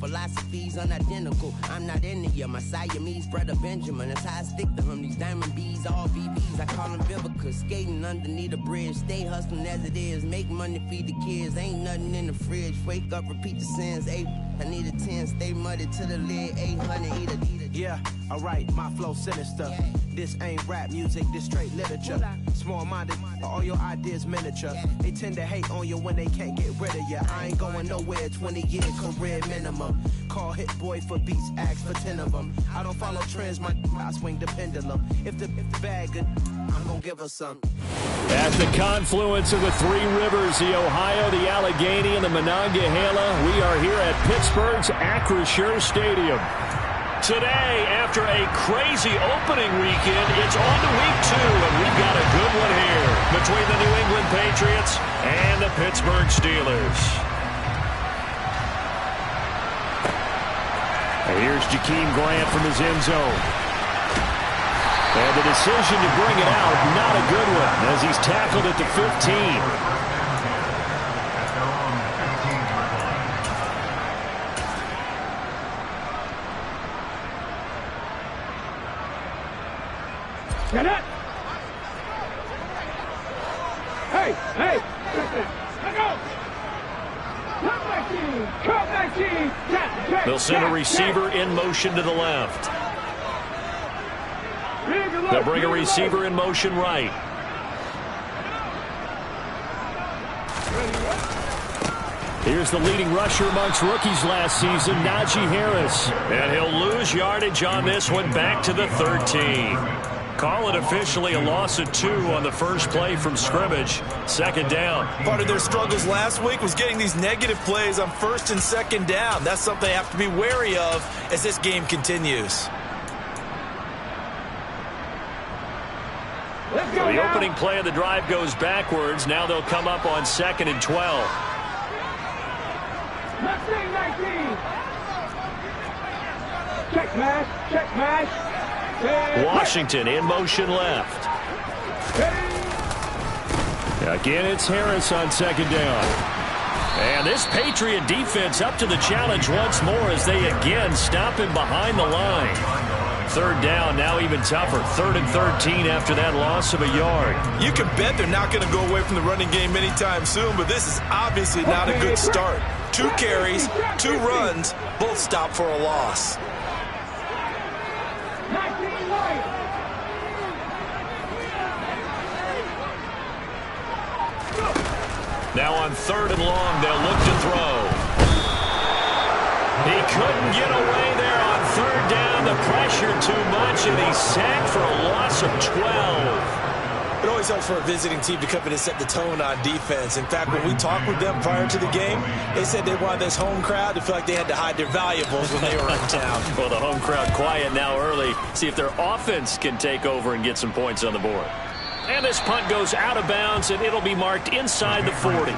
philosophies unidentical. I'm not India, my Siamese brother Benjamin. That's how I stick to him. These diamond bees, all VVs, I call them Vivica. Skating underneath a bridge, stay hustling as it is. Make money, feed the kids, ain't nothing in the fridge. Wake up, repeat the sins. I need a 10, stay muddy to the lid. 800, eat a. Yeah, alright, my flow sinister. Yeah. This ain't rap music, this straight literature. Small-minded, all your ideas miniature. They tend to hate on you when they can't get rid of you. I ain't going nowhere, 20-year career minimum. Call Hit Boy for beats, ask for 10 of them. I don't follow trends, I swing the pendulum. If the bag good, I'm gonna give her some. At the confluence of the three rivers, the Ohio, the Allegheny, and the Monongahela, we are here at Pittsburgh's Acrisure Stadium. Today, after a crazy opening weekend, it's on to week 2, and we've got a good one here between the New England Patriots and the Pittsburgh Steelers. And here's Jakeem Grant from his end zone. And the decision to bring it out, not a good one, as he's tackled at the 15. Get it! Hey! Let go! They'll send a receiver in motion to the left. They'll bring a receiver in motion right. Here's the leading rusher amongst rookies last season, Najee Harris. And he'll lose yardage on this one, back to the 13. Call it officially a loss of 2 on the first play from scrimmage. Second down. Part of their struggles last week was getting these negative plays on first and second down. That's something they have to be wary of as this game continues. So the opening play of the drive goes backwards. Now they'll come up on 2nd and 12. 19. Check match. Washington in motion left. Again, it's Harris on second down. And this Patriot defense up to the challenge once more as they again stop him behind the line. Third down, now even tougher. 3rd and 13 after that loss of a yard. You can bet they're not going to go away from the running game anytime soon, but this is obviously not a good start. 2 carries, 2 runs, both stopped for a loss. Now on 3rd and long, they'll look to throw. He couldn't get away there on 3rd down. The pressure too much, and he's sacked for a loss of 12. It always helps for a visiting team to come in and set the tone on defense. In fact, when we talked with them prior to the game, they said they wanted this home crowd to feel like they had to hide their valuables when they were in town. Well, the home crowd quiet now early. See if their offense can take over and get some points on the board. And this punt goes out of bounds, and it'll be marked inside the 40.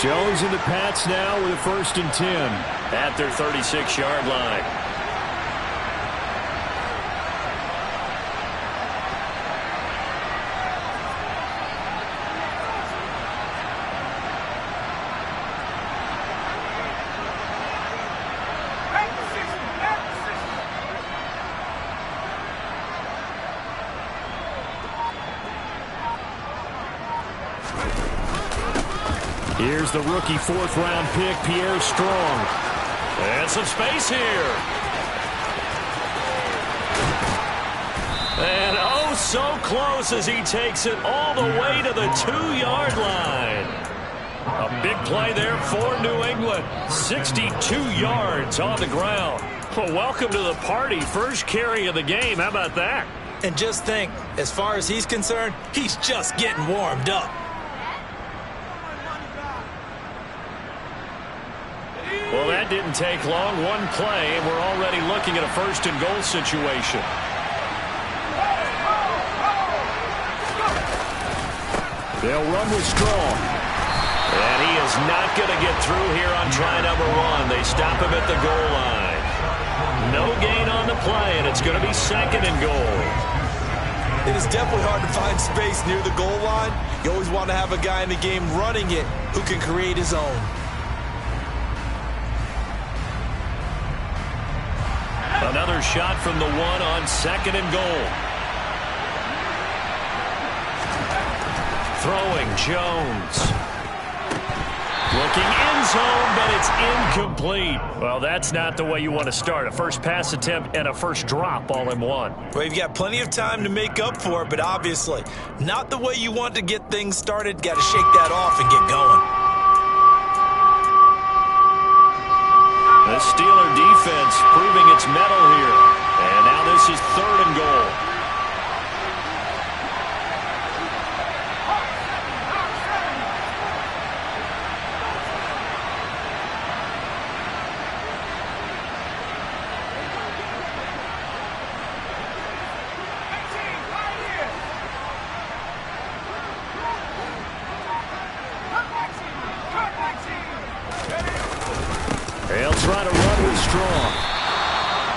Jones and the Pats now with a 1st and 10 at their 36-yard line. Here's the rookie 4th-round pick, Pierre Strong. And some space here. And oh, so close as he takes it all the way to the 2-yard line. A big play there for New England. 62 yards on the ground. Well, welcome to the party. First carry of the game. How about that? And just think, as far as he's concerned, he's just getting warmed up. Well, that didn't take long. One play, and we're already looking at a 1st and goal situation. They'll run with Strong. And he is not going to get through here on try number 1. They stop him at the goal line. No gain on the play, and it's going to be 2nd and goal. It is definitely hard to find space near the goal line. You always want to have a guy in the game running it who can create his own. Another shot from the 1 on 2nd and goal. Throwing Jones. Looking end zone, but it's incomplete. Well, that's not the way you want to start. A first pass attempt and a first drop all in one. Well, you've got plenty of time to make up for it, but obviously not the way you want to get things started. Got to shake that off and get going. The Steeler defense proving its mettle here. And now this is 3rd and goal. They'll try to run with Strong.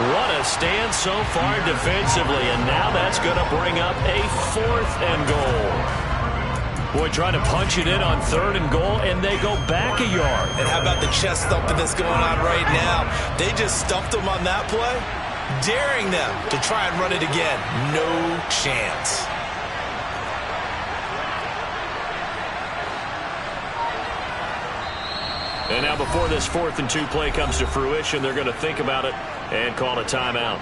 What a stand so far defensively, and now that's going to bring up a 4th and goal. Boy, trying to punch it in on 3rd and goal, and they go back a yard. And how about the chest thumping that's going on right now? They just stumped them on that play, daring them to try and run it again. No chance. And now before this 4th and 2 play comes to fruition, they're going to think about it and call a timeout.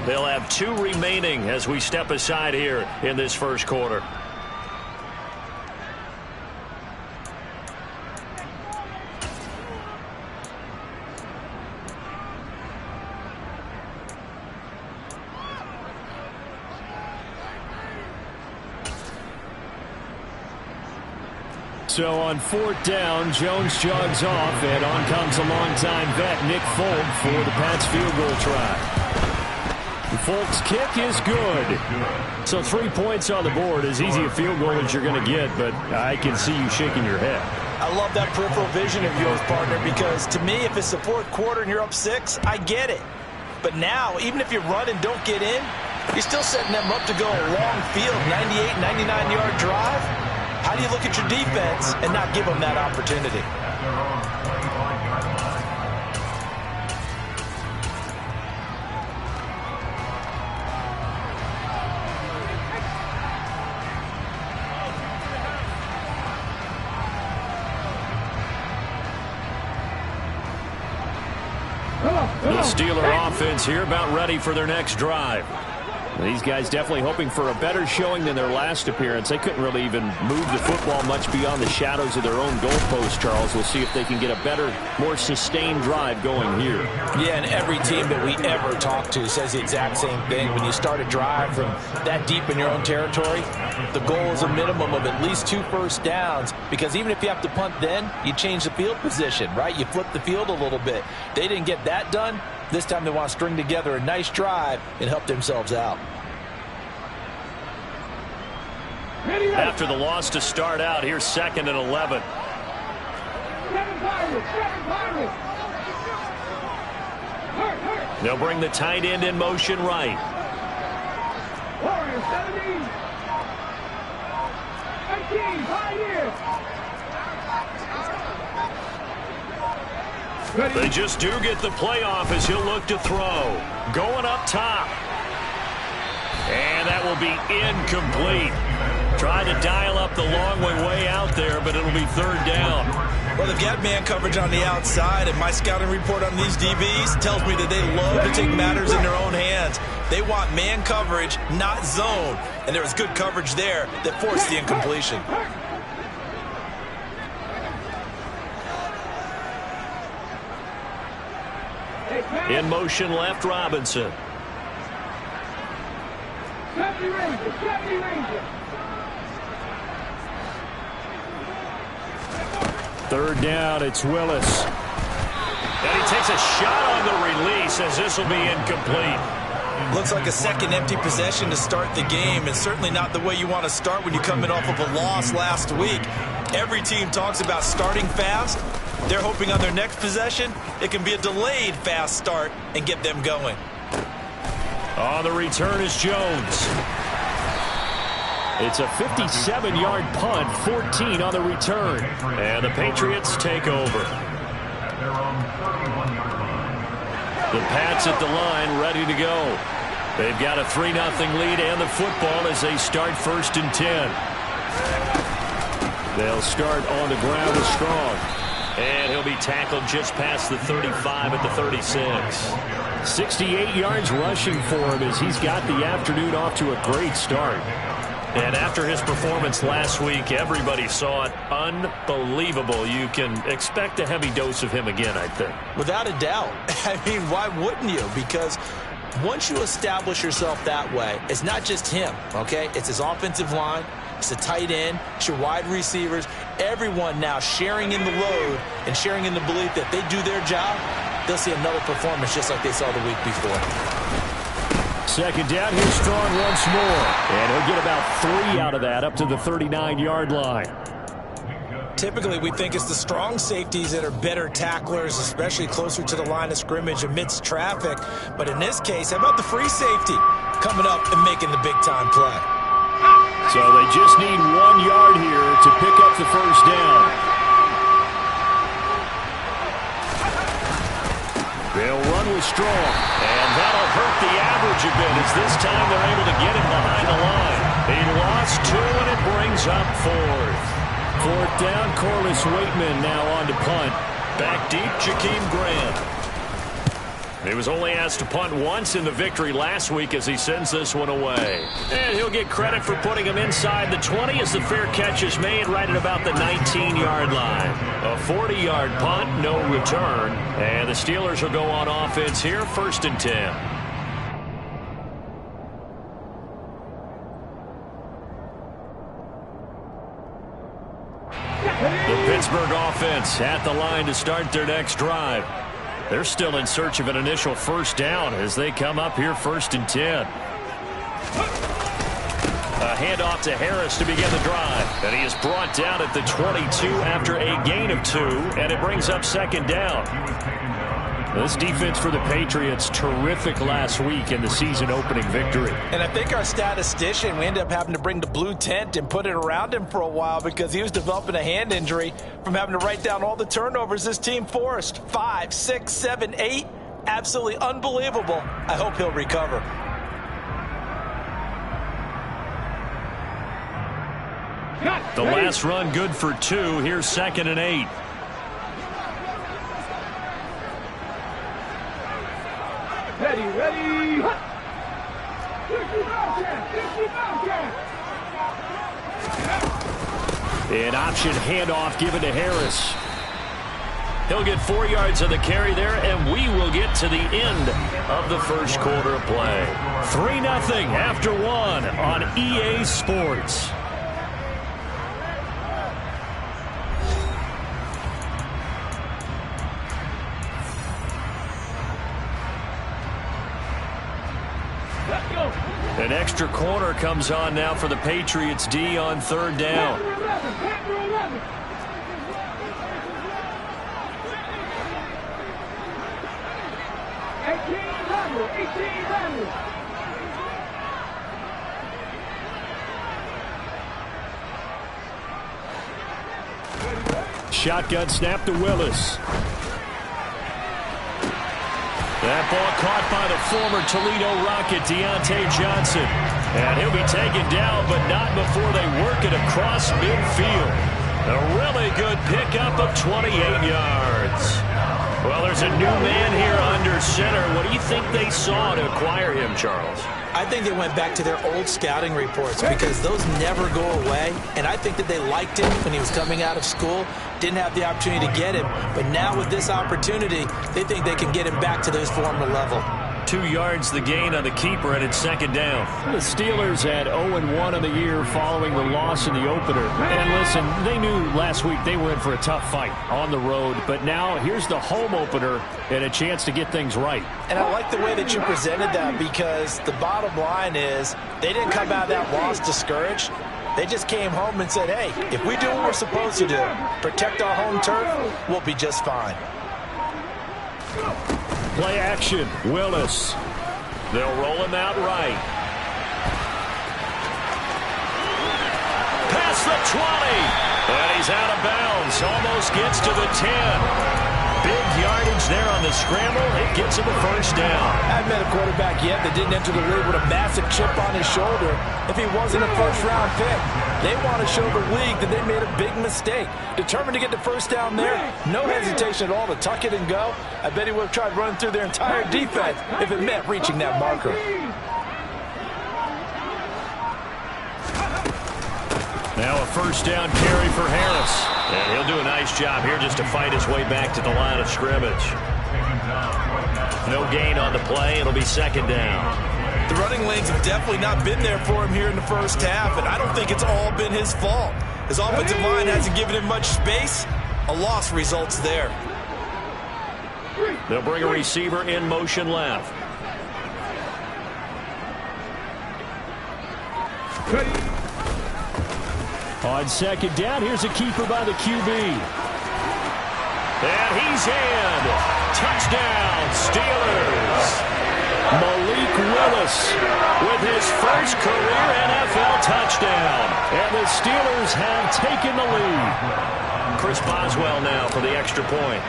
They'll have 2 remaining as we step aside here in this first quarter. So on 4th down, Jones jogs off, and on comes a longtime vet, Nick Folk, for the Pats field goal try. Folk's kick is good. So 3 points on the board, as easy a field goal as you're going to get, but I can see you shaking your head. I love that peripheral vision of yours, partner, because to me, if it's the 4th quarter and you're up 6, I get it. But now, even if you run and don't get in, you're still setting them up to go a long field, 98, 99-yard drive. How do you look at your defense and not give them that opportunity? The Steeler offense here about ready for their next drive. These guys definitely hoping for a better showing than their last appearance. They couldn't really even move the football much beyond the shadows of their own goalpost, Charles. We'll see if they can get a better, more sustained drive going here. Yeah, and every team that we ever talk to says the exact same thing. When you start a drive from that deep in your own territory, the goal is a minimum of at least 2 first downs, because even if you have to punt then, you change the field position, right? You flip the field a little bit. They didn't get that done. This time they want to string together a nice drive and help themselves out. After the loss to start out, here's 2nd and 11. They'll bring the tight end in motion right. They just do get the playoff as he'll look to throw. Going up top. And that will be incomplete. Tried to dial up the long way out there, but it'll be 3rd down. Well, they've got man coverage on the outside, and my scouting report on these DBs tells me that they love to take matters in their own hands. They want man coverage, not zone. And there was good coverage there that forced the incompletion. In motion left, Robinson. 3rd down, it's Willis. And he takes a shot on the release as this will be incomplete. Looks like a second empty possession to start the game, and certainly not the way you want to start when you're coming off of a loss last week. Every team talks about starting fast. They're hoping on their next possession, it can be a delayed fast start and get them going. On the return is Jones. It's a 57-yard punt, 14 on the return. And the Patriots take over. The Pats at the line, ready to go. They've got a 3-0 lead and the football as they start 1st and 10. They'll start on the ground with Strong. And he'll be tackled just past the 35 at the 36. 68 yards rushing for him as he's got the afternoon off to a great start. And after his performance last week, everybody saw it. Unbelievable. You can expect a heavy dose of him again, I think. Without a doubt. I mean, why wouldn't you? Because once you establish yourself that way, it's not just him, okay? It's his offensive line. It's the tight end. It's your wide receivers. Everyone now sharing in the load and sharing in the belief that they do their job, they'll see another performance just like they saw the week before. Second down, here's Strong once more. And he'll get about 3 out of that up to the 39-yard line. Typically, we think it's the strong safeties that are better tacklers, especially closer to the line of scrimmage amidst traffic. But in this case, how about the free safety coming up and making the big-time play? So they just need 1 yard here to pick up the first down. They'll run with Strong, and that'll hurt the average a bit as this time they're able to get him behind the line. He lost 2, and it brings up 4th. 4th down, Corliss Waitman now on to punt. Back deep, Jakeem Grant. He was only asked to punt once in the victory last week as he sends this one away. And he'll get credit for putting him inside the 20 as the fair catch is made right at about the 19-yard line. A 40-yard punt, no return. And the Steelers will go on offense here, 1st and 10. The Pittsburgh offense at the line to start their next drive. They're still in search of an initial first down as they come up here 1st and 10. A handoff to Harris to begin the drive. And he is brought down at the 22 after a gain of 2, and it brings up 2nd down. This defense for the Patriots, terrific last week in the season-opening victory. And I think our statistician, we ended up having to bring the blue tent and put it around him for a while because he was developing a hand injury from having to write down all the turnovers this team forced. 5, 6, 7, 8. Absolutely unbelievable. I hope he'll recover. The last run good for 2. Here's 2nd and 8. Ready. An option handoff given to Harris. He'll get 4 yards of the carry there, and we will get to the end of the first quarter of play. 3-0 after 1 on EA Sports. An extra corner comes on now for the Patriots D on 3rd down. Shotgun snap to Willis. That ball caught by the former Toledo Rocket, Deontay Johnson. And he'll be taken down, but not before they work it across midfield. A really good pickup of 28 yards. Well, there's a new man here under center. What do you think they saw to acquire him, Charles? I think they went back to their old scouting reports because those never go away. And I think that they liked him when he was coming out of school. Didn't have the opportunity to get him. But now with this opportunity, they think they can get him back to his former level. 2 yards the gain on the keeper, and it's second down. The Steelers had 0-1 on the year following the loss in the opener. And listen, they knew last week they were in for a tough fight on the road, but now here's the home opener and a chance to get things right. And I like the way that you presented that, because the bottom line is they didn't come out of that loss discouraged. They just came home and said, hey, if we do what we're supposed to do, protect our home turf, we'll be just fine. Play action, Willis. They'll roll him out right. Past the 20. And he's out of bounds. Almost gets to the 10. Big yardage there on the scramble. It gets him a first down. I haven't met a quarterback yet that didn't enter the league with a massive chip on his shoulder if he wasn't a first-round pick. They want to show the league that they made a big mistake. Determined to get the first down there, no hesitation at all to tuck it and go. I bet he would have tried running through their entire defense if it meant reaching that marker. Now a first down carry for Harris. And he'll do a nice job here just to fight his way back to the line of scrimmage. No gain on the play. It'll be second down. The running lanes have definitely not been there for him here in the first half, and I don't think it's all been his fault. His offensive line hasn't given him much space. A loss results there. They'll bring a receiver in motion left. On second down, here's a keeper by the QB. And he's in. Touchdown, Steelers. Malik Willis with his first career NFL touchdown. And the Steelers have taken the lead. Chris Boswell now for the extra point.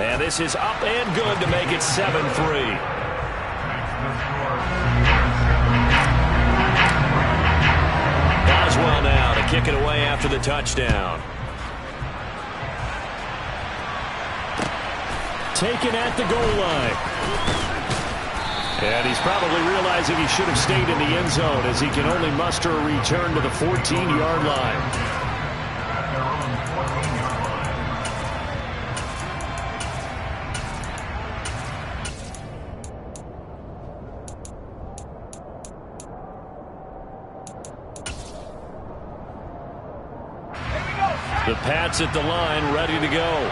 And this is up and good to make it 7-3. Boswell now to kick it away after the touchdown. Taken at the goal line. And he's probably realizing he should have stayed in the end zone as he can only muster a return to the 14-yard line. The Pats at the line, ready to go.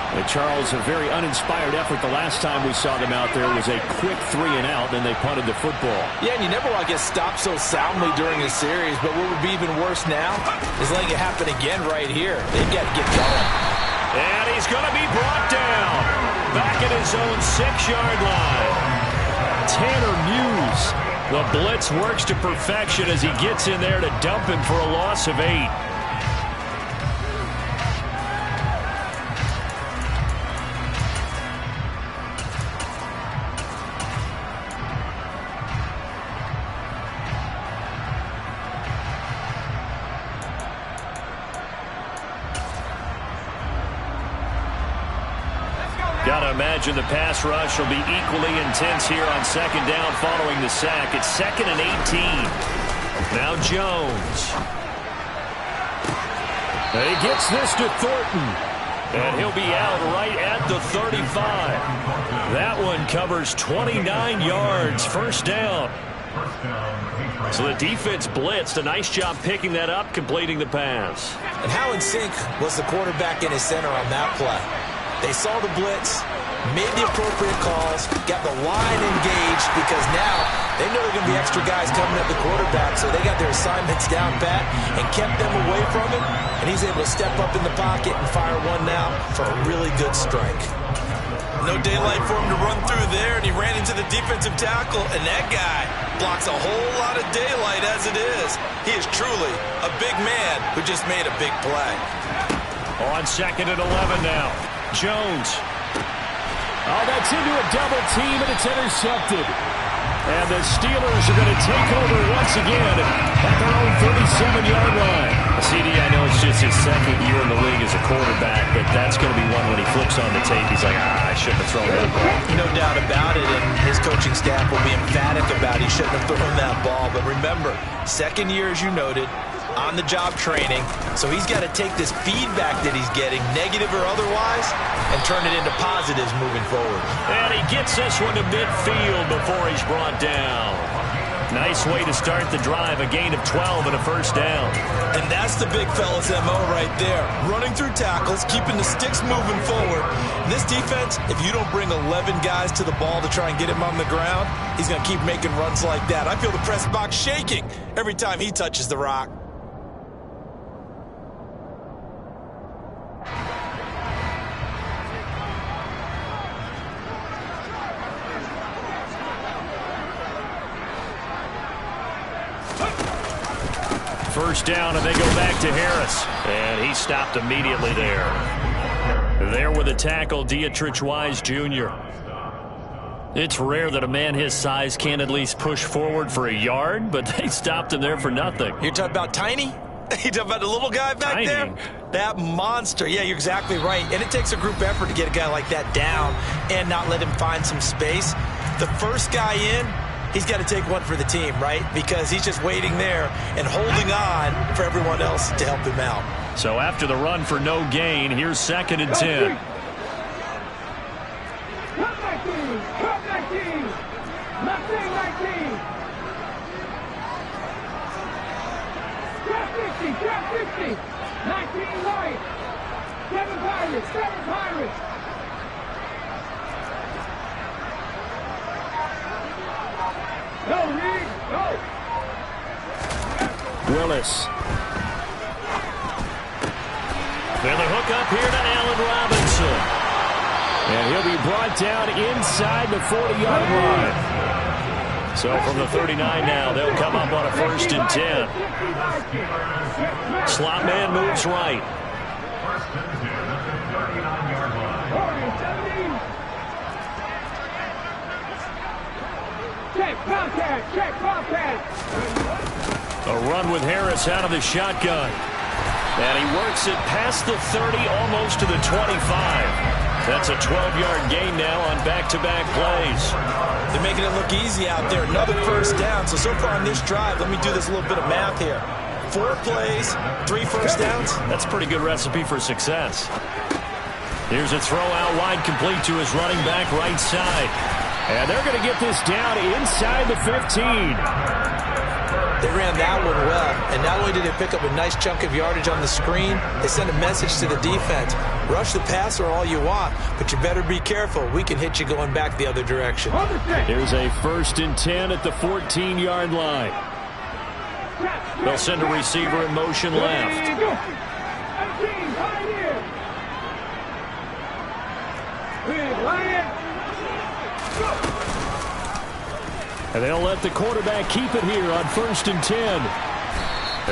And Charles, a very uninspired effort the last time we saw them out there. It was a quick 3 and out, then they punted the football. Yeah, and you never want to get stopped so soundly during a series, but what would be even worse now is letting it happen again right here. They've got to get going. And he's going to be brought down. Back at his own 6-yard line. Tanner Muse. The blitz works to perfection as he gets in there to dump him for a loss of 8. Got to imagine the pass rush will be equally intense here on second down following the sack. It's 2nd and 18. Now Jones. And he gets this to Thornton. And he'll be out right at the 35. That one covers 29 yards. First down. So the defense blitzed. A nice job picking that up, completing the pass. And how in sync was the quarterback and his center on that play? They saw the blitz, made the appropriate calls, got the line engaged, because now they know there are going to be extra guys coming at the quarterback, so they got their assignments down pat and kept them away from him, and he's able to step up in the pocket and fire one now for a really good strike. No daylight for him to run through there, and he ran into the defensive tackle, and that guy blocks a whole lot of daylight as it is. He is truly a big man who just made a big play. On 2nd and 11 now. Jones. Oh, that's into a double team, and it's intercepted. And the Steelers are going to take over once again at their own 37-yard line. CD, I know it's just his 2nd year in the league as a quarterback, but that's going to be one when he flips on the tape. He's like, I shouldn't have thrown that ball. No doubt about it, and his coaching staff will be emphatic about he shouldn't have thrown that ball. But remember, 2nd year, as you noted, on-the-job training. So he's got to take this feedback that he's getting, negative or otherwise, and turn it into positives moving forward. And he gets this one to midfield before he's brought down. Nice way to start the drive, a gain of 12 and a first down. And that's the big fella's MO right there. Running through tackles, keeping the sticks moving forward. In this defense, if you don't bring 11 guys to the ball to try and get him on the ground, he's going to keep making runs like that. I feel the press box shaking every time he touches the rock. First down, and they go back to Harris. And he stopped immediately there. There with a tackle, Dietrich Wise Jr. It's rare that a man his size can't at least push forward for a yard, but they stopped him there for nothing. You're talking about Tiny? You talking about the little guy back there? That monster. Yeah, you're exactly right. And it takes a group effort to get a guy like that down and not let him find some space. The first guy in, he's got to take one for the team, right? Because he's just waiting there and holding on for everyone else to help him out. So after the run for no gain, here's 2nd and 10. Willis. And the hook up here to Allen Robinson. And he'll be brought down inside the 40-yard line. So from the 39 now, they'll come up on a 1st and 10. Slot man moves right. A run with Harris out of the shotgun. And he works it past the 30, almost to the 25. That's a 12-yard gain now on back-to-back plays. They're making it look easy out there. Another first down. So far on this drive, let me do this little bit of math here. 4 plays, 3 first downs. That's a pretty good recipe for success. Here's a throw out wide, complete to his running back right side. And they're going to get this down inside the 15. They ran that one well, and not only did they pick up a nice chunk of yardage on the screen, they sent a message to the defense. Rush the passer all you want, but you better be careful. We can hit you going back the other direction. Here's a 1st and 10 at the 14-yard line. They'll send a receiver in motion left. And they'll let the quarterback keep it here on 1st and 10.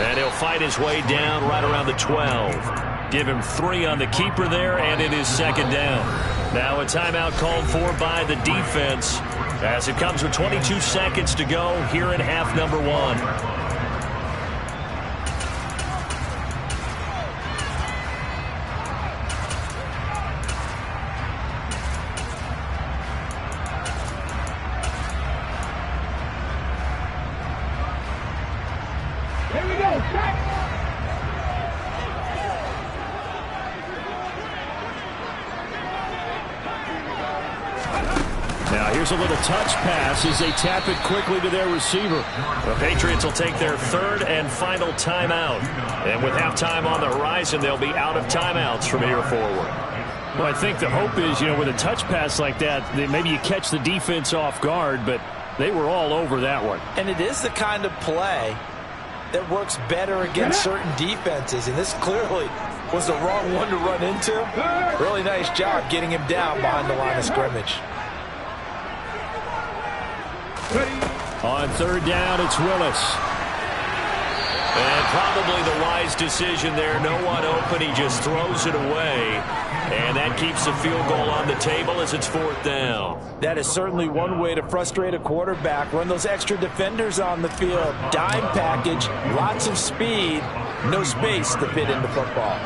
And he'll fight his way down right around the 12. Give him 3 on the keeper there, and it is 2nd down. Now a timeout called for by the defense as it comes with 22 seconds to go here in half number 1. Here's a little touch pass as they tap it quickly to their receiver. The Patriots will take their 3rd and final timeout. And with halftime on the horizon, they'll be out of timeouts from here forward. Well, I think the hope is, with a touch pass like that, maybe you catch the defense off guard, but they were all over that one. And it is the kind of play that works better against certain defenses, and this clearly was the wrong one to run into. Really nice job getting him down behind the line of scrimmage. On 3rd down, it's Willis. And probably the wise decision there. No one open. He just throws it away. And that keeps the field goal on the table as it's 4th down. That is certainly one way to frustrate a quarterback. Run those extra defenders on the field. Dime package, lots of speed, no space to fit into football.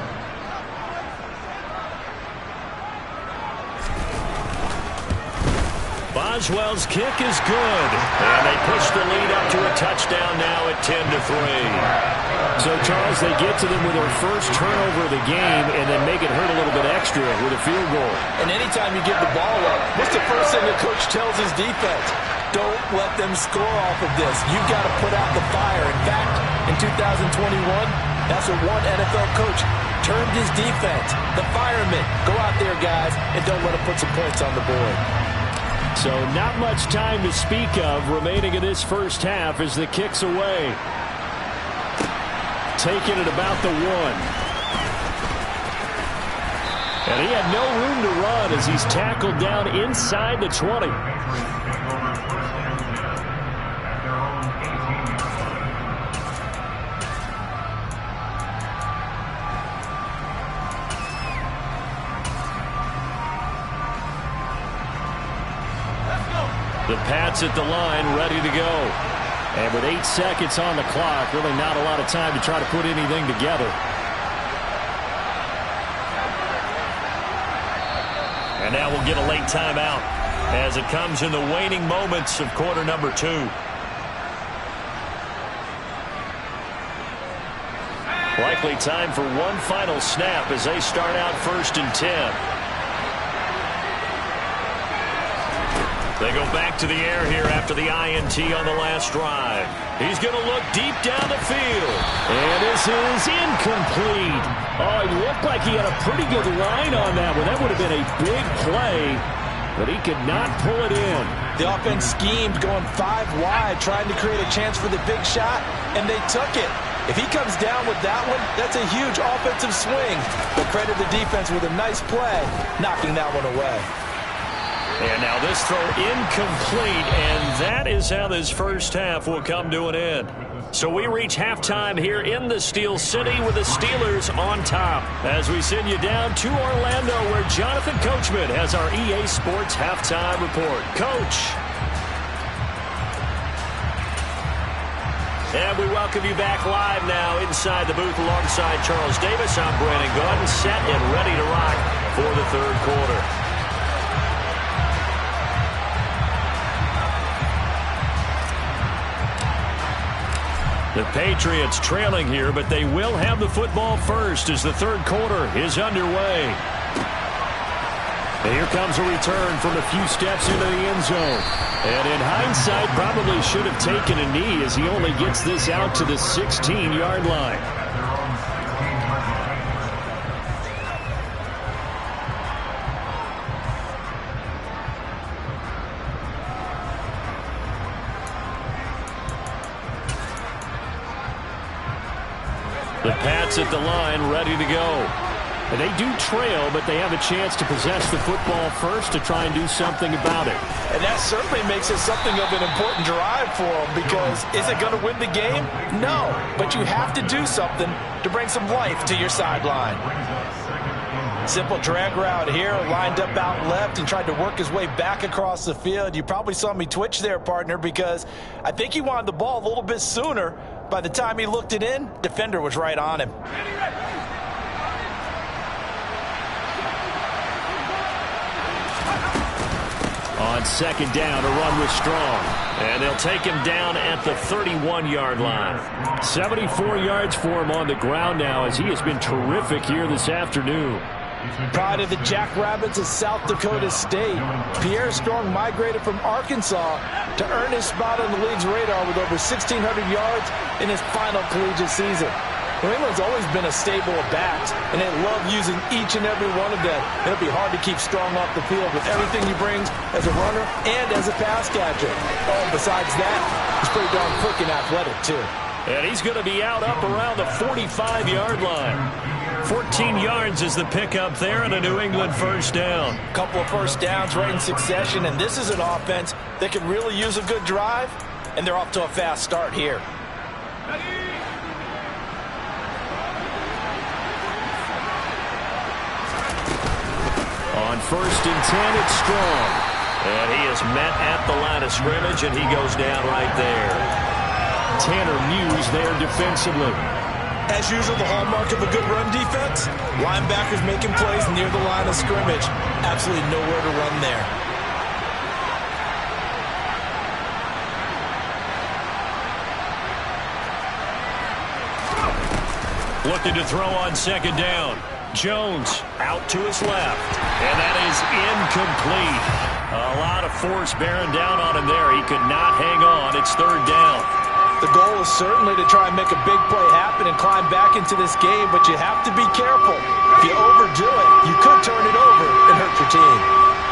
Boswell's kick is good. And they push the lead up to a touchdown now at 10-3. So, Charles, they get to them with their first turnover of the game and then make it hurt a little bit extra with a field goal. And anytime you give the ball up, what's the first thing the coach tells his defense? Don't let them score off of this. You've got to put out the fire. In fact, in 2021, that's what one NFL coach termed his defense. The firemen. Go out there, guys, and don't let them put some points on the board. So not much time to speak of remaining in this first half as the kick's away. Taking it about the 1. And he had no room to run as he's tackled down inside the 20. The Pats at the line, ready to go. And with 8 seconds on the clock, really not a lot of time to try to put anything together. And now we'll get a late timeout as it comes in the waning moments of quarter number 2. Likely time for one final snap as they start out 1st and 10. They go back to the air here after the INT on the last drive. He's going to look deep down the field. And this is incomplete. Oh, it looked like he had a pretty good line on that one. That would have been a big play, but he could not pull it in. The offense schemed going 5 wide, trying to create a chance for the big shot, and they took it. If he comes down with that one, that's a huge offensive swing. But credit the defense with a nice play, knocking that one away. And now this throw incomplete, and that is how this first half will come to an end. So we reach halftime here in the Steel City with the Steelers on top as we send you down to Orlando where Jonathan Coachman has our EA Sports halftime report. Coach. And we welcome you back live now inside the booth alongside Charles Davis. I'm Brandon Gordon, set and ready to rock for the third quarter. The Patriots trailing here, but they will have the football first as the third quarter is underway. And here comes a return from a few steps into the end zone. And in hindsight, probably should have taken a knee as he only gets this out to the 16-yard line. The Pats at the line, ready to go. And they do trail, but they have a chance to possess the football first to try and do something about it. And that certainly makes it something of an important drive for them because is it going to win the game? No, but you have to do something to bring some life to your sideline. Simple drag route here, lined up out left and tried to work his way back across the field. You probably saw me twitch there, partner, because I think he wanted the ball a little bit sooner. By the time he looked it in, defender was right on him. On second down, a run was strong. And they'll take him down at the 31-yard line. 74 yards for him on the ground now as he has been terrific here this afternoon. Pride of the Jackrabbits of South Dakota State. Pierre Strong migrated from Arkansas to earn his spot on the league's radar with over 1,600 yards in his final collegiate season. New England's always been a stable of backs, and they love using each and every one of them. It'll be hard to keep Strong off the field with everything he brings as a runner and as a pass catcher. Oh, and besides that, he's pretty darn quick and athletic, too. And he's going to be out up around the 45-yard line. 14 yards is the pickup there and a New England first down. Couple of first downs right in succession, and this is an offense that could really use a good drive, and they're off to a fast start here. On 1st and 10, it's Strong. And he is met at the line of scrimmage, and he goes down right there. Tanner Muse there defensively. As usual, the hallmark of a good run defense, linebackers making plays near the line of scrimmage. Absolutely nowhere to run there. Looking to throw on second down. Jones out to his left. And that is incomplete. A lot of force bearing down on him there. He could not hang on. It's third down. The goal is certainly to try and make a big play happen and climb back into this game, but you have to be careful. If you overdo it, you could turn it over and hurt your team.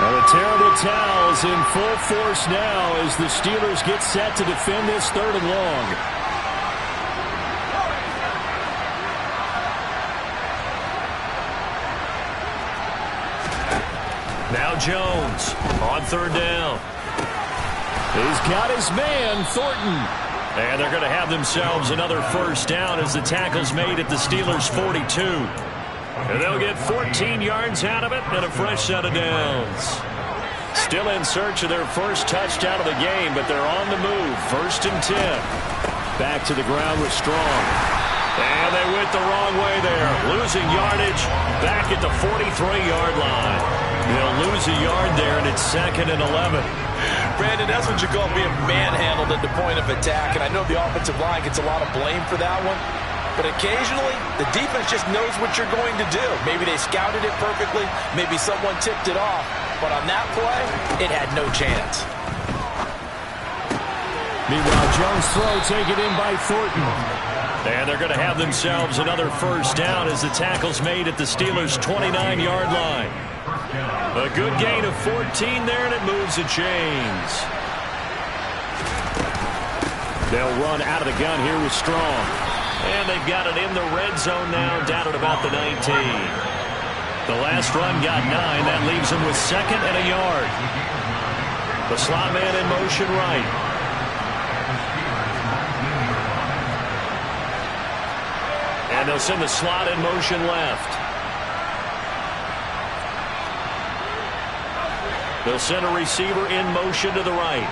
Now the terrible towels in full force now as the Steelers get set to defend this third and long. Now Jones on third down. He's got his man, Thornton. And they're going to have themselves another first down as the tackle's made at the Steelers' 42. And they'll get 14 yards out of it and a fresh set of downs. Still in search of their first touchdown of the game, but they're on the move. First and 10. Back to the ground with Strong. And they went the wrong way there. Losing yardage back at the 43-yard line. They'll lose a yard there, and it's second and 11. Brandon, that's what you call being manhandled at the point of attack, and I know the offensive line gets a lot of blame for that one, but occasionally the defense just knows what you're going to do. Maybe they scouted it perfectly, maybe someone tipped it off, but on that play, it had no chance. Meanwhile, Jones' throw taken in by Thornton. And they're going to have themselves another first down as the tackle's made at the Steelers' 29-yard line. A good gain of 14 there, and it moves the chains. They'll run out of the gun here with Strong. And they've got it in the red zone now, down at about the 19. The last run got 9. That leaves them with second and a yard. The slot man in motion right. And they'll send the slot in motion left. They'll send a receiver in motion to the right.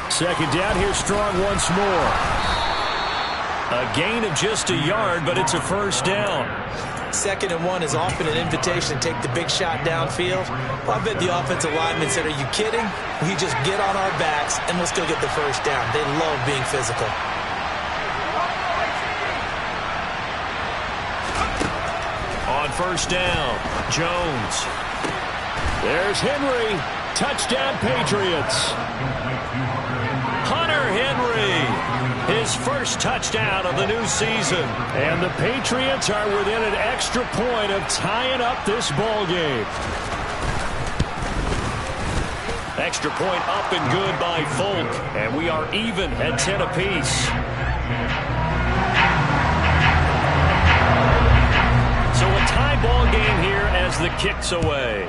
Second down, here's Strong once more. A gain of just a yard, but it's a first down. Second and 1 is often an invitation to take the big shot downfield. I bet the offensive linemen said, are you kidding? We just get on our backs and let's go get the first down. They love being physical. On first down, Jones. There's Henry. Touchdown, Patriots. Hunter Henry. His first touchdown of the new season. And the Patriots are within an extra point of tying up this ball game. Extra point up and good by Folk. And we are even at 10 apiece. So a tie ball game here as the kick's away.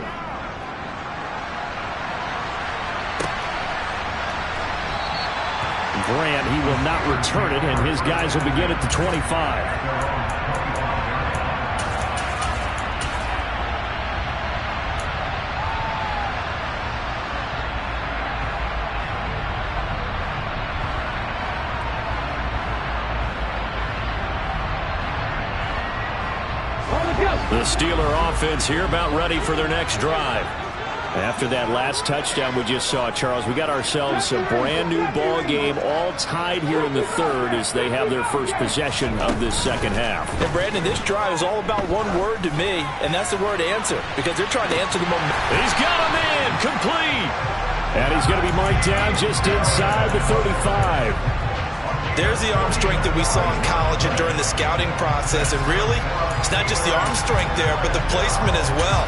Grant, he will not return it, and his guys will begin at the 25. The Steeler offense here about ready for their next drive. After that last touchdown we just saw, Charles, we got ourselves a brand new ball game, all tied here in the third as they have their first possession of this second half. And Brandon, this drive is all about one word to me, and that's the word answer, because they're trying to answer the moment. He's got him in, complete. And he's going to be marked down just inside the 35. There's the arm strength that we saw in college and during the scouting process, and really, it's not just the arm strength there, but the placement as well.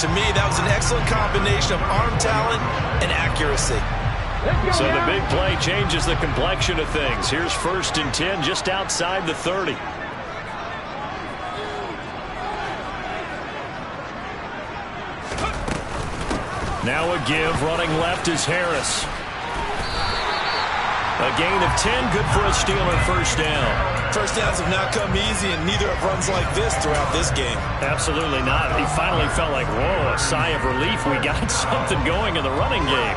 To me, that was an excellent combination of arm talent and accuracy. So the big play changes the complexion of things. Here's first and 10 just outside the 30. Now a give, running left is Harris. A gain of 10, good for a Steeler first down. First downs have not come easy, and neither have runs like this throughout this game. Absolutely not. He finally felt like, whoa, a sigh of relief. We got something going in the running game.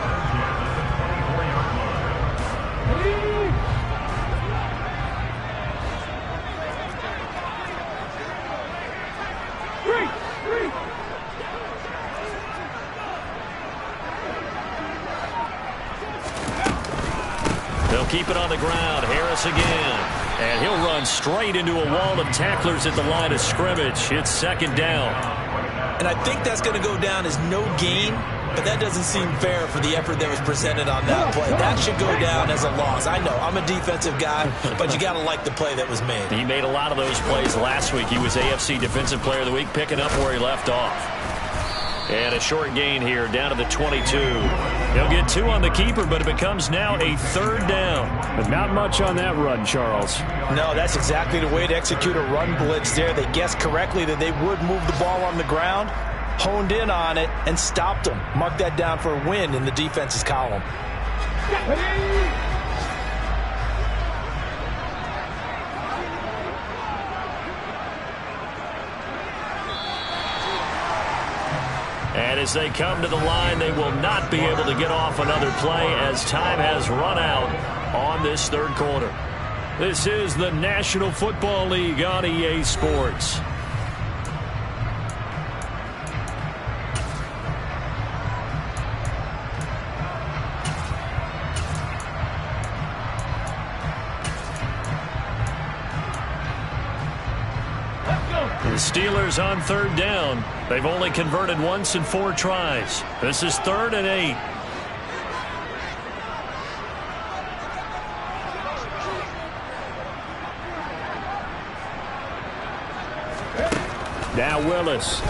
They'll keep it on the ground. Harris again. And he'll run straight into a wall of tacklers at the line of scrimmage. It's second down. And I think that's going to go down as no gain, but that doesn't seem fair for the effort that was presented on that play. That should go down as a loss. I know, I'm a defensive guy, but you got to like the play that was made. He made a lot of those plays last week. He was AFC Defensive Player of the Week, picking up where he left off. And a short gain here, down to the 22. He'll get 2 on the keeper, but it becomes now a third down. But not much on that run, Charles. No, that's exactly the way to execute a run blitz there. They guessed correctly that they would move the ball on the ground, honed in on it, and stopped them. Mark that down for a win in the defense's column. And as they come to the line, they will not be able to get off another play as time has run out on this third quarter. This is the National Football League on EA Sports. The Steelers on third down. They've only converted once in 4 tries. This is 3rd and 8. Now Willis.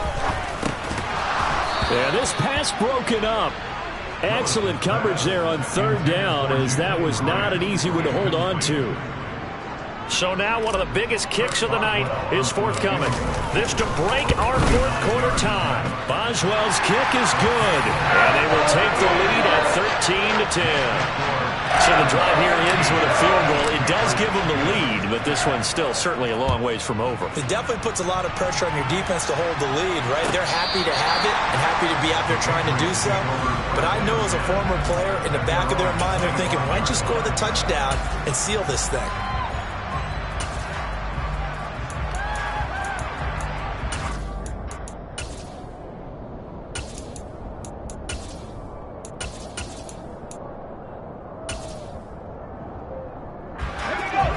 And this pass broken up. Excellent coverage there on third down, as that was not an easy one to hold on to. So now one of the biggest kicks of the night is forthcoming. This to break our fourth quarter tie. Boswell's kick is good, and they will take the lead at 13-10. So the drive here ends with a field goal. It does give them the lead, but this one's still certainly a long ways from over. It definitely puts a lot of pressure on your defense to hold the lead, right? They're happy to have it and happy to be out there trying to do so. But I know as a former player, in the back of their mind, they're thinking, why don't you score the touchdown and seal this thing?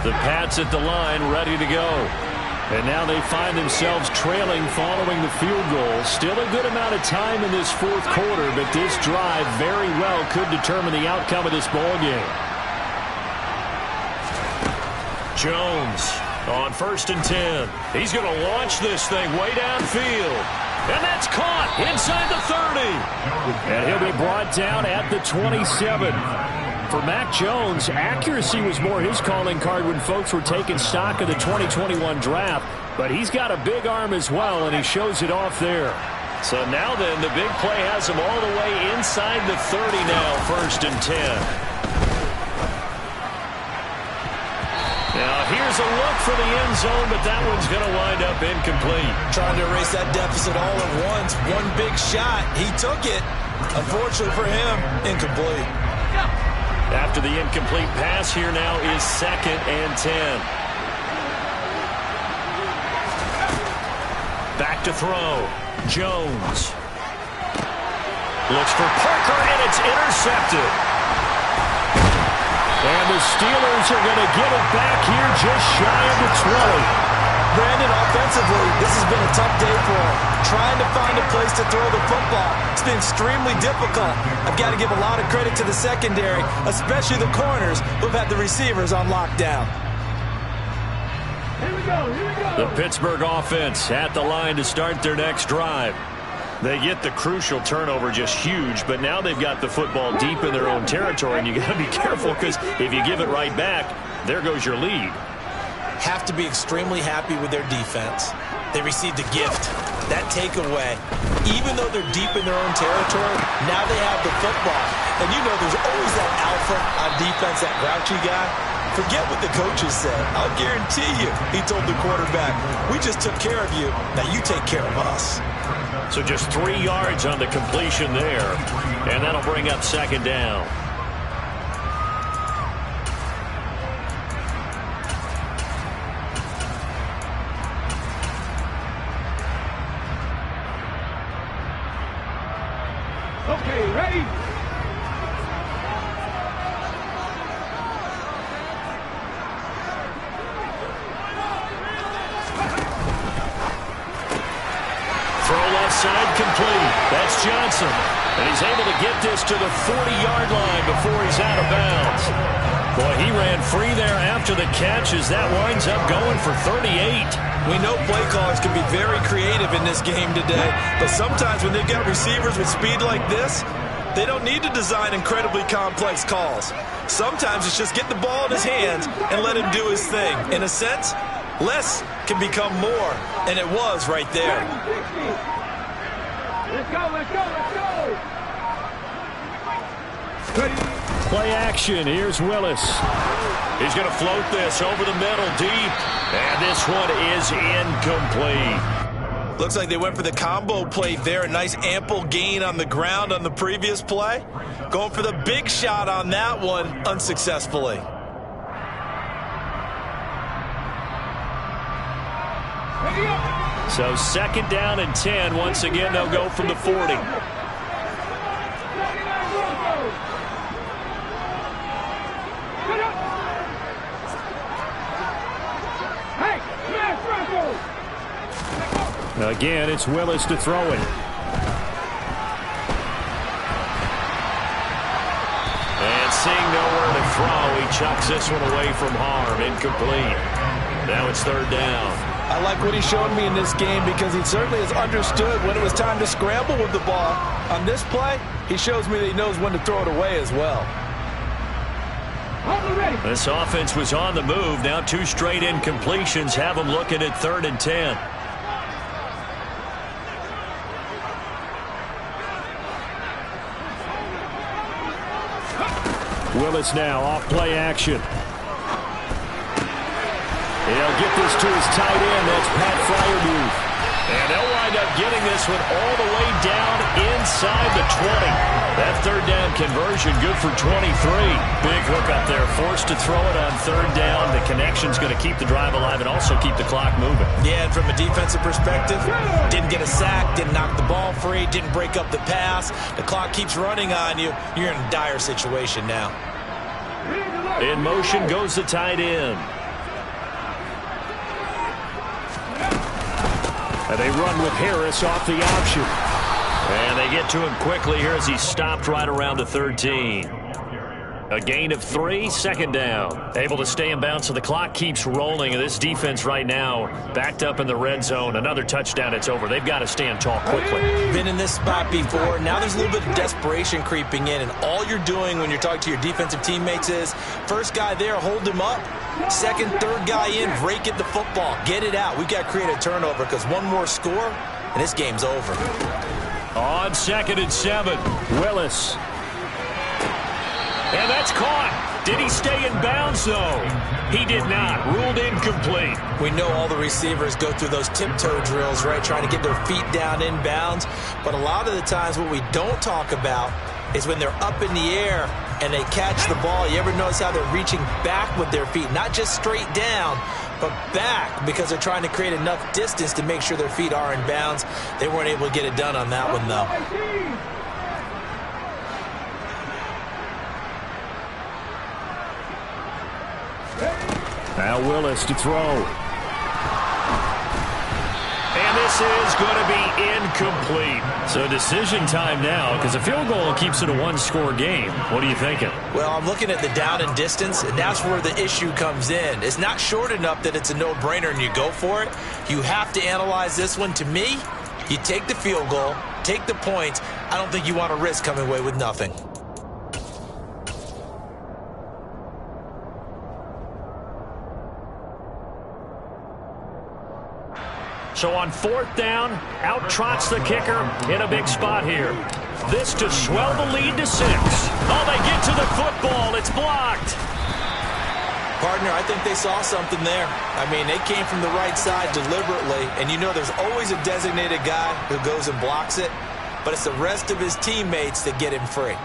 The Pats at the line, ready to go. And now they find themselves trailing following the field goal. Still a good amount of time in this fourth quarter, but this drive very well could determine the outcome of this ball game. Jones on 1st and 10. He's going to launch this thing way downfield. And that's caught inside the 30. And he'll be brought down at the 27. For Mac Jones, accuracy was more his calling card when folks were taking stock of the 2021 draft, but he's got a big arm as well, and he shows it off there. So now then, the big play has him all the way inside the 30 now, 1st and 10. Now here's a look for the end zone, but that one's going to wind up incomplete. Trying to erase that deficit all at once. One big shot. He took it. Unfortunately for him, incomplete. After the incomplete pass, here now is 2nd and 10. Back to throw. Jones. Looks for Parker, and it's intercepted. And the Steelers are going to get it back here just shy of the 20. Brandon, offensively, this has been a tough day for him. Trying to find a place to throw the football. It's been extremely difficult. I've got to give a lot of credit to the secondary, especially the corners who've had the receivers on lockdown. Here we go. The Pittsburgh offense at the line to start their next drive. They get the crucial turnover, just huge, but now they've got the football deep in their own territory, and you got to be careful because if you give it right back, there goes your lead. Have to be extremely happy with their defense. They received a gift. That takeaway, even though they're deep in their own territory, now they have the football. And you know there's always that alpha on defense, that grouchy guy. Forget what the coaches said. I'll guarantee you, he told the quarterback, we just took care of you. Now you take care of us. So just 3 yards on the completion there. And that'll bring up 2nd down. Okay, ready? incomplete. That's Johnson. And he's able to get this to the 40-yard line before he's out of bounds. Boy, he ran free there after the catch as that winds up going for 38. We know play callers can be very creative in this game today, but sometimes when they've got receivers with speed like this, they don't need to design incredibly complex calls. Sometimes it's just get the ball in his hands and let him do his thing. In a sense, less can become more, and it was right there. Let's go, let's go, let's go! Play action. Here's Willis. He's going to float this over the middle deep. And this one is incomplete. Looks like they went for the combo play there. A nice ample gain on the ground on the previous play. Going for the big shot on that one unsuccessfully. So 2nd down and 10. Once again, they'll go from the 40. Again, it's Willis to throw it. And seeing nowhere to throw, he chucks this one away from harm. Incomplete. Now it's 3rd down. I like what he's shown me in this game because he certainly has understood when it was time to scramble with the ball. On this play, he shows me that he knows when to throw it away as well. This offense was on the move. Now 2 straight incompletions have them looking at 3rd and 10. Willis now off play action. He'll get this to his tight end. That's Pat Freiermuth. And they'll wind up getting this one all the way down inside the 20. That 3rd down conversion good for 23. Big hook up there. Forced to throw it on 3rd down. The connection's going to keep the drive alive and also keep the clock moving. Yeah, and from a defensive perspective, didn't get a sack, didn't knock the ball free, didn't break up the pass. The clock keeps running on you. You're in a dire situation now. In motion goes the tight end. And they run with Harris off the option. And they get to him quickly here as he's stopped right around the 13. A gain of 3, 2nd down. Able to stay in bounds, so the clock keeps rolling. And this defense right now backed up in the red zone. Another touchdown, it's over. They've got to stand tall quickly. Been in this spot before. Now there's a little bit of desperation creeping in. And all you're doing when you're talking to your defensive teammates is, first guy there, hold him up. 2nd, 3rd guy in, rake at the football. Get it out. We've got to create a turnover because one more score, and this game's over. On 2nd and 7, Willis. And that's caught. Did he stay in bounds, though? He did not. Ruled incomplete. We know all the receivers go through those tiptoe drills, right, trying to get their feet down in bounds. But a lot of the times what we don't talk about is when they're up in the air and they catch the ball. You ever notice how they're reaching back with their feet? Not just straight down, but back because they're trying to create enough distance to make sure their feet are in bounds. They weren't able to get it done on that one, though. Now Willis to throw. And this is going to be incomplete. So decision time now because a field goal keeps it a 1-score game. What are you thinking? Well, I'm looking at the down and distance, and that's where the issue comes in. It's not short enough that it's a no-brainer and you go for it. You have to analyze this one. To me, you take the field goal, take the points. I don't think you want to risk coming away with nothing. So on 4th down, out trots the kicker in a big spot here. This to swell the lead to 6. Oh, they get to the football. It's blocked. Partner, I think they saw something there. I mean, they came from the right side deliberately, and you know there's always a designated guy who goes and blocks it, but it's the rest of his teammates that get him free.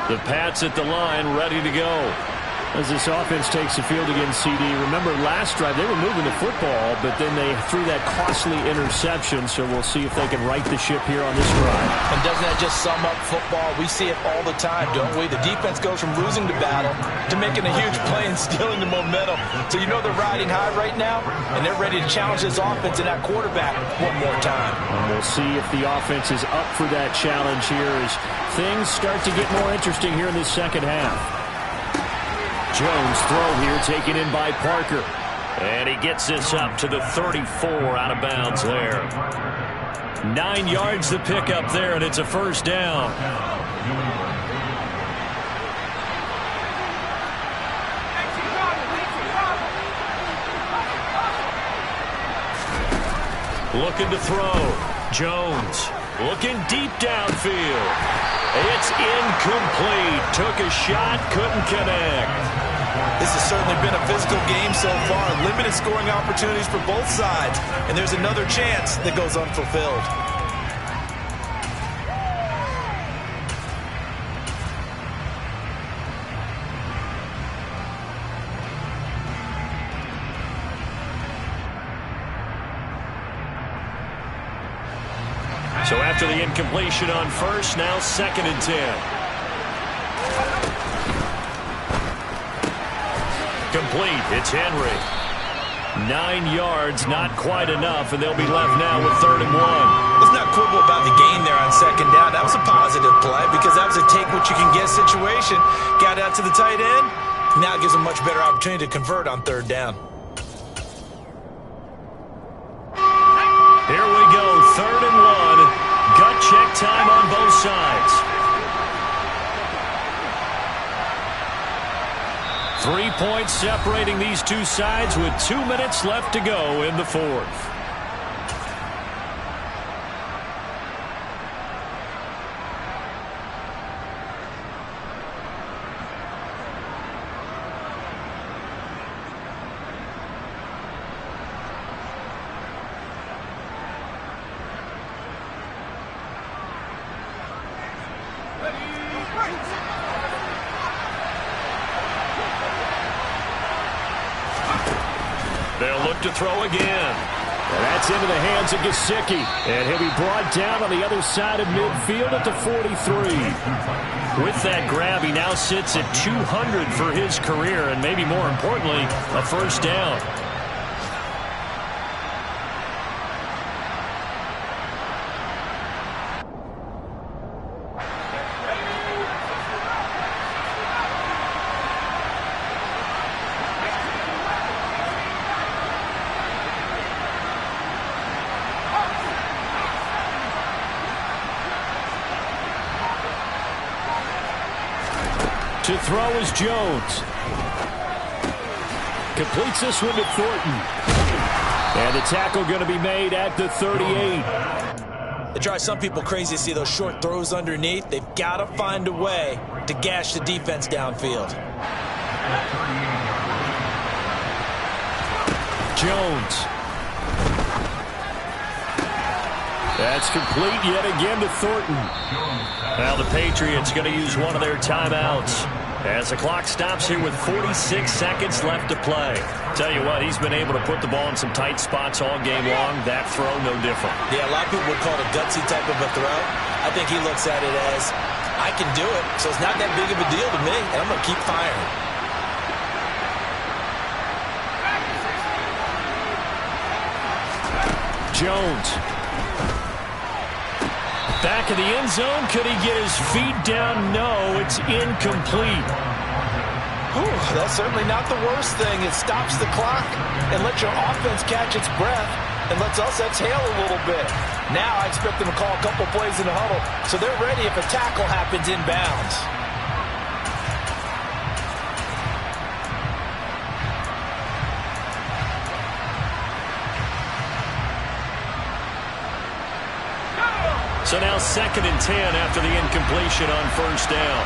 The Pats at the line, ready to go. As this offense takes the field against CD. Remember last drive, they were moving the football, but then they threw that costly interception, so we'll see if they can right the ship here on this drive. And doesn't that just sum up football? We see it all the time, don't we? The defense goes from losing the battle to making a huge play and stealing the momentum. So you know they're riding high right now, and they're ready to challenge this offense and that quarterback one more time. And we'll see if the offense is up for that challenge here as things start to get more interesting here in the second half. Jones throw here taken in by Parker. And he gets this up to the 34 out of bounds there. 9 yards to pick up there, and it's a first down. Looking to throw. Jones looking deep downfield. It's incomplete. Took a shot, couldn't connect. This has certainly been a physical game so far. Limited scoring opportunities for both sides. And there's another chance that goes unfulfilled. So after the incompletion on first, now 2nd and 10. Complete. It's Henry. 9 yards, not quite enough, and they'll be left now with 3rd and 1. Let's not quibble about the gain there on 2nd down. That was a positive play because that was a take-what-you-can-get situation. Got out to the tight end. Now it gives them a much better opportunity to convert on 3rd down. Here we go, 3rd and 1. Gut check time on both sides. 3 points separating these two sides with 2 minutes left to go in the 4th. They'll look to throw again. And that's into the hands of Gesicki. And he'll be brought down on the other side of midfield at the 43. With that grab, he now sits at 200 for his career, and maybe more importantly, a first down. To throw is Jones. Completes this one to Thornton. And the tackle going to be made at the 38. It drives some people crazy to see those short throws underneath. They've got to find a way to gash the defense downfield. Jones. That's complete yet again to Thornton. Now the Patriots going to use one of their timeouts as the clock stops here with 46 seconds left to play. Tell you what, he's been able to put the ball in some tight spots all game long. That throw, no different. Yeah, a lot of people would call it a gutsy type of a throw. I think he looks at it as, I can do it, so it's not that big of a deal to me, and I'm going to keep firing. Jones. Back in the end zone. Could he get his feet down? No, it's incomplete. Whew, that's certainly not the worst thing. It stops the clock and lets your offense catch its breath and lets us exhale a little bit. Now I expect them to call a couple plays in the huddle so they're ready if a tackle happens inbounds. So now 2nd and 10 after the incompletion on first down.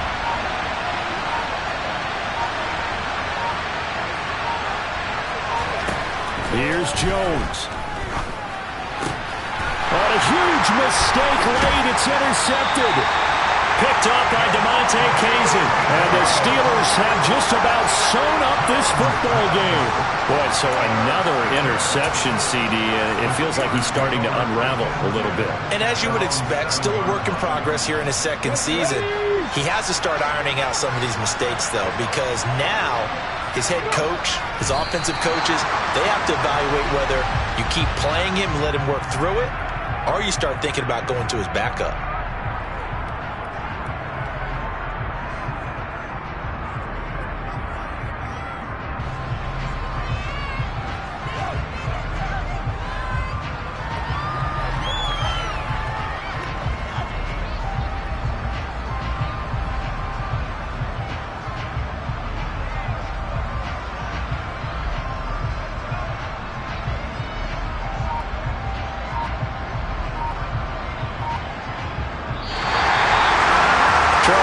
Here's Jones. Oh, a huge mistake late. It's intercepted. Picked up by DeMonte Kazin. And the Steelers have just about sewn up this football game. Boy, so another interception, CD. It feels like he's starting to unravel a little bit. And as you would expect, still a work in progress here in his second season. He has to start ironing out some of these mistakes, though, because now his head coach, his offensive coaches, they have to evaluate whether you keep playing him and let him work through it, or you start thinking about going to his backup.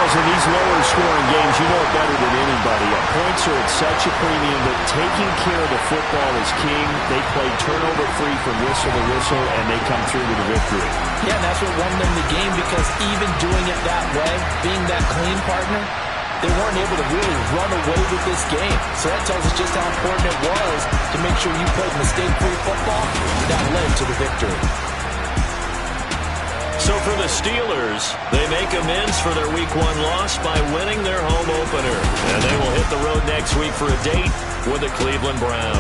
In these lower scoring games, you know it better than anybody. Points are at such a premium that taking care of the football is king. They play turnover free from whistle to whistle, and they come through with a victory. Yeah, and that's what won them the game, because even doing it that way, being that clean partner, they weren't able to really run away with this game. So that tells us just how important it was to make sure you played mistake-free football. That led to the victory. So for the Steelers, they make amends for their Week 1 loss by winning their home opener. And they will hit the road next week for a date with the Cleveland Browns.